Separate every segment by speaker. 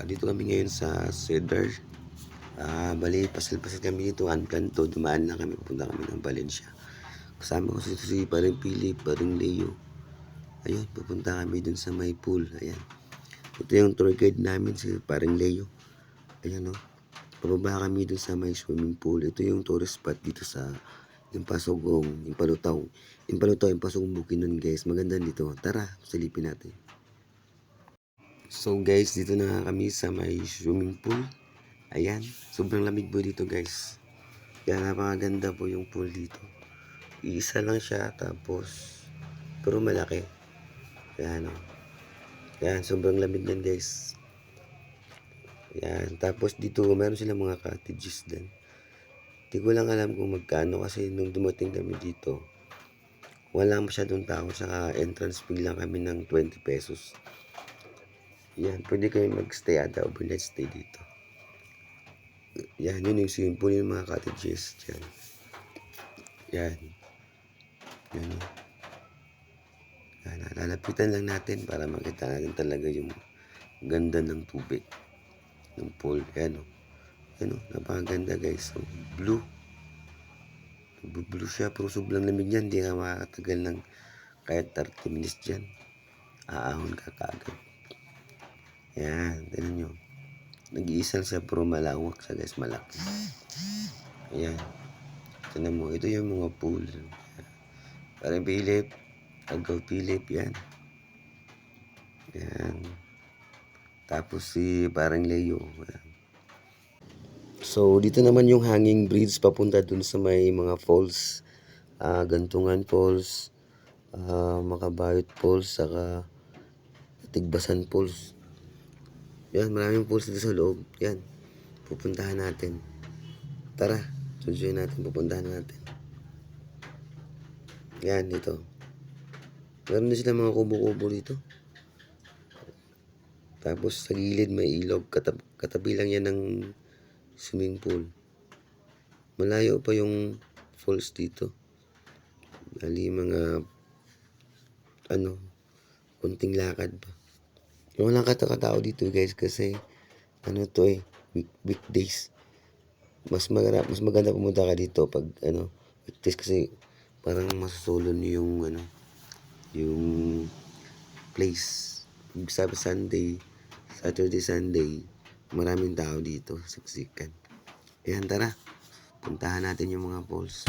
Speaker 1: Dito kami ngayon sa Cedar. Bali, pasal-pasal kami dito. Unplanned to. Dumaan lang kami. Pupunta kami ng Valencia. Kasama ko si Paring Philip, Paring Leo. Ayun, pupunta kami dun sa may pool. Ayan. Ito yung tour guide namin, si Paring Leo. Ayan o. Pababa kami dun sa may swimming pool. Ito yung tourist spot dito sa Impasugong, Impalutaw. Yung Pasugong Bukidnon guys. Maganda dito. Tara, silipin natin. So guys, dito na kami sa may swimming pool. Ayan, sobrang lamig po dito guys. Kaya napakaganda po yung pool dito. Iisa lang siya, tapos pero malaki. Ayan o. Ayan, sobrang lamig yan guys. Ayan, tapos dito meron silang mga cottages din. Di ko lang alam kung magkano kasi nung dumating kami dito, wala masyadong tao, saka entrance fee lang kami ng 20 pesos. Yan, pwede kayo magstay ata, overnight stay dito. Yan, yun yung swimming pool, yung mga cottages. Yan. Yan. Yan. Yan, lalapitan lang natin para makita natin talaga yung ganda ng tubig. Ng pool. Yan o. Yan o, napakaganda guys. So, blue. Blue siya, pero sobrang lamig yan. Hindi ka makakatagal ng kahit 30 minutes dyan. Aahon ka kaagad. Yan, tignan nyo. Nag-iisang siya pero malawak siya guys, malaki. Ayan. Tignan mo, ito yung mga pool. Parang Philip. Agaw Philip, yan. Yan. Tapos si parang Leo. Yan. So, dito naman yung hanging bridge papunta dun sa may mga falls. Gantungan Falls, Makabayot Falls, saka Tigbasan Falls. Yan, maraming falls dito sa loob. Yan, pupuntahan natin. Tara, sunsuin natin, pupuntahan natin. Yan, dito. Meron din sila mga kubo-kubo dito. Tapos sa gilid may ilog. Katabi lang yan ng swimming pool. Malayo pa yung falls dito. Bali mga kunting lakad pa. Walang katao dito guys kasi weekdays. Mas maganda pumunta ka dito pag weekdays kasi parang masusulon yung yung place. Sabi Saturday, Sunday, maraming tao dito, siksikan. Ayan, tara. Puntahan natin yung mga falls.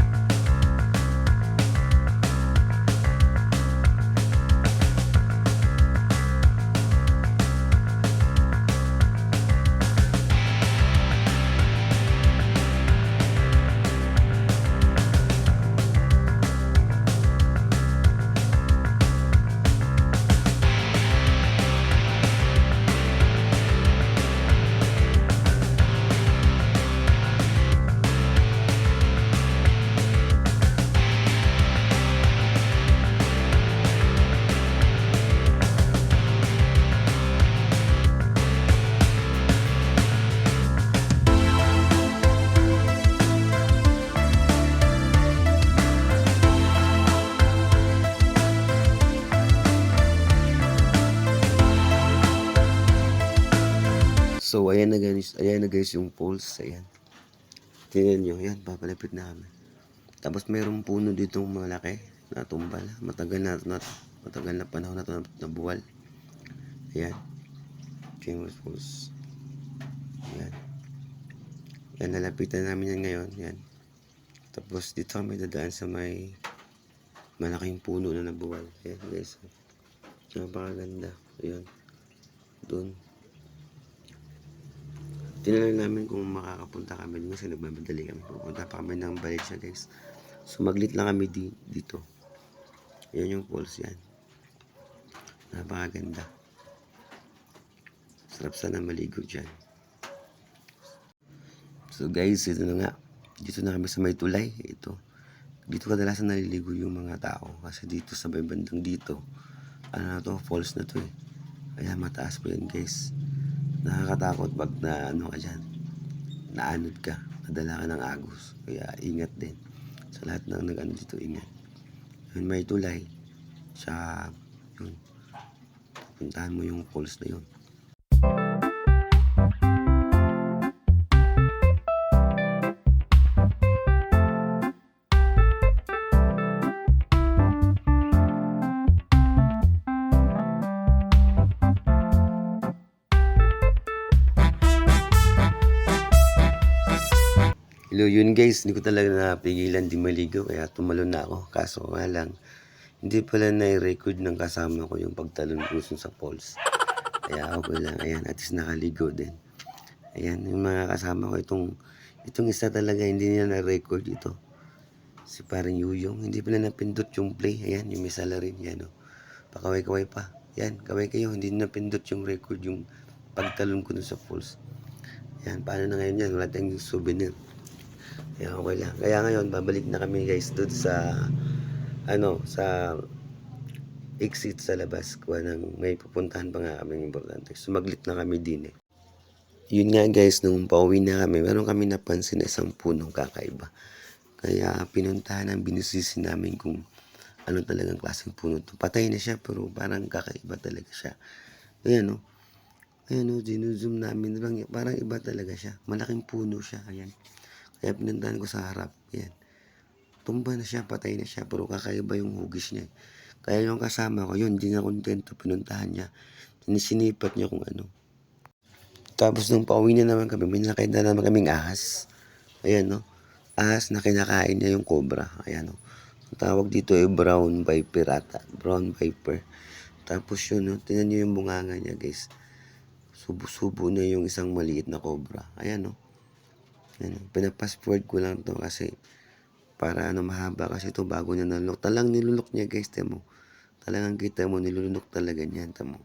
Speaker 1: So, ayan na guys yung poles. Ayan. Tingnan nyo. Ayan, papalapit na kami. Tapos mayroong puno ditong malaki. Natumbal. Matagal na panahon na ito nabuwal. Ayan. Famous poles. Ayan. Ayan, nalapitan namin yan ngayon. Ayan. Tapos dito kami dadaan sa may malaking puno na nabuwal. Ayan guys. Napakaganda. Ayan. Doon. Tinanong namin kung makakapunta kami kasi nagmamadali kami. Pupunta pa kami ng Valencia guys. So maglit lang kami dito. Yan yung falls yan. Napakaganda. Sarap sana maligo dyan. So guys, ito na nga. Dito na kami sa may tulay. Ito. Dito kadalasan naliligo yung mga tao. Kasi dito sa may bandang dito. Falls na to eh. Kaya mataas po yan guys. Nakakatakot pag ka dyan. Naanod ka. Nadala ka ng agos. Kaya ingat din. Sa lahat ng dito, ingat. Yun, may tulay. Yun. Puntahan mo yung falls na yun. Yun guys, hindi ko talaga napigilan di maligo kaya tumalon na ako. Kaso nga lang, hindi pala nai-record ng kasama ko yung pagtalon ko sa falls. Kaya okay lang, ayan, at least nakaligo din. Ayan, yung mga kasama ko, itong isa talaga, hindi nila na-record ito. Si parang Yuyong, hindi pala napindot yung play. Ayan, yung may salarin, yan o. Pakaway-kaway pa. Yan, kaway kayo, hindi napindot yung record, yung pagtalon ko dun sa falls. Yan, paano na ngayon yan? Wala tayong souvenir. Kaya okay lang. Kaya ngayon, babalik na kami guys doon sa sa exit sa labas. Kuha ng may pupuntahan pa nga kami importante. Sumaglit na kami din eh. Yun nga guys, nung pauwi na kami, meron kami napansin na isang punong kakaiba. Kaya pinuntahan ang binisisi namin kung ano talagang klaseng puno to. Patay na siya pero parang kakaiba talaga siya. Ayan o. Ayan o, zinzoom namin. Parang iba talaga siya. Malaking puno siya. Ayan. Kaya pinuntahan ko sa harap. Ayan. Tumba na siya, patay na siya. Pero kakaiba yung hugis niya. Kaya yung kasama ko, yun, hindi na kontento. Pinuntahan niya. Sinipat niya kung ano. Tapos nung pauwi na naman kami, may nakita naman kaming ahas. Ayan no. Ahas na kinakain niya yung cobra. Ayan no. Ang tawag dito ay brown viper ata. Brown viper. Tapos yun no, tingnan niyo yung bunganga niya guys. Subo-subo na yung isang maliit na cobra. Ayan no. Ayan, pinapasword ko lang to kasi para mahaba kasi to bago niya nalulok. Talang nilulok niya guys, temo. Talagang kita mo nilulunok talaga niyan, temo.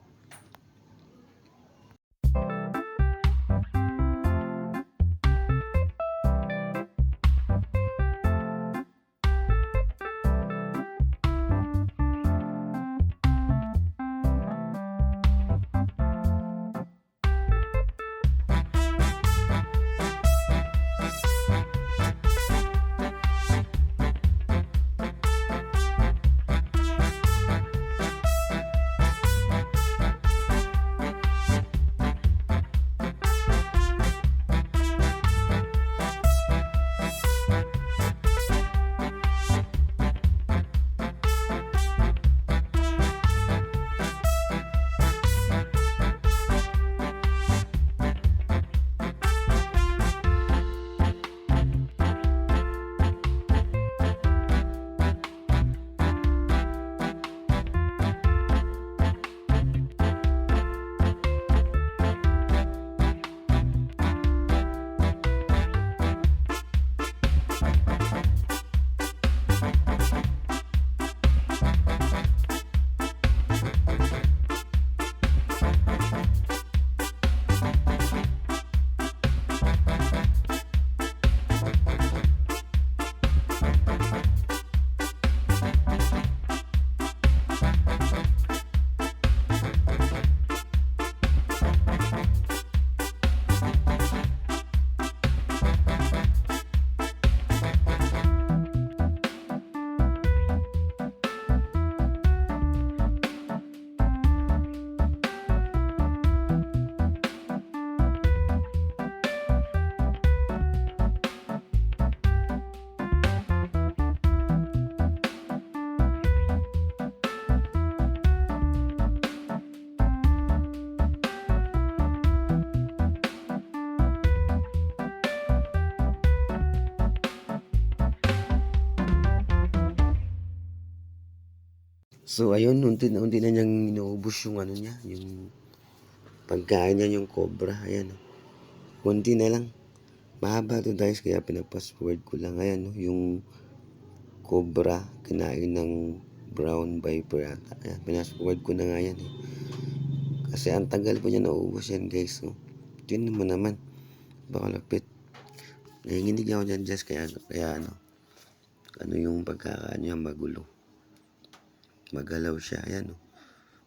Speaker 1: So ayun, unti na niyang inuubos yung ano niya, yung pagkain niya, yung cobra. Ayan oh. Kunti na lang. Mahaba to guys, kaya pinapasword ko lang. Ayan oh, yung cobra kinain ng brown viper ata. Ayan, pinasword ko na nga yan eh. Kasi ang tagal po niya naubos yan guys. Oh. Yun naman. Baka lapit. Nanginginig ako dyan just kaya ano yung pagkakaano niya magulo. Magalaw siya, ayan oh.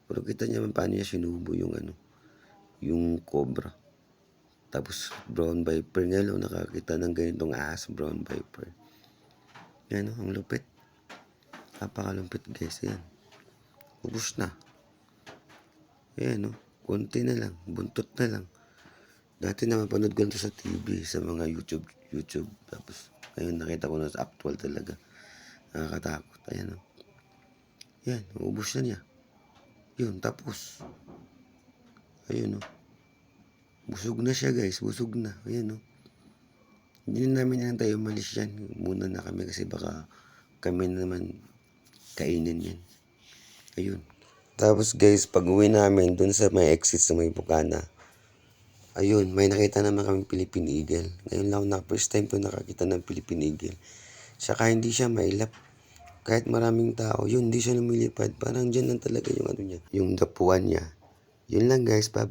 Speaker 1: Pero kita niya man paano niya sinubo yung cobra. Tapos brown viper nga lang, nakakita ng ganitong ahas, brown viper. Yan oh, ang lupit. Napakalumpit guys, ayan. Ubus na. Ayan oh, konti na lang, buntot na lang. Dati na mapanood ko ito sa TV, sa mga YouTube. Tapos ngayon nakita ko na sa actual talaga. Nakakatakot, ayan oh. Yan, ubos na niya. Yun, tapos. Ayun, oh. Busog na siya, guys. Busog na. Ayan, oh. Hindi na namin yan tayo umalis yan. Muna na kami kasi baka kami na naman kainin yan. Ayun. Tapos guys, pag uwi namin dun sa may exit sa may Bukana, ayun, may nakita naman kami Philippine Eagle. Ngayon lang na first time ko nakakita ng Philippine Eagle. Saka hindi siya mailap. Kahit maraming tao, yun, hindi siya lumilipad. Parang dyan lang talaga yung ano niya, yung dapuan niya. Yun lang guys, bye.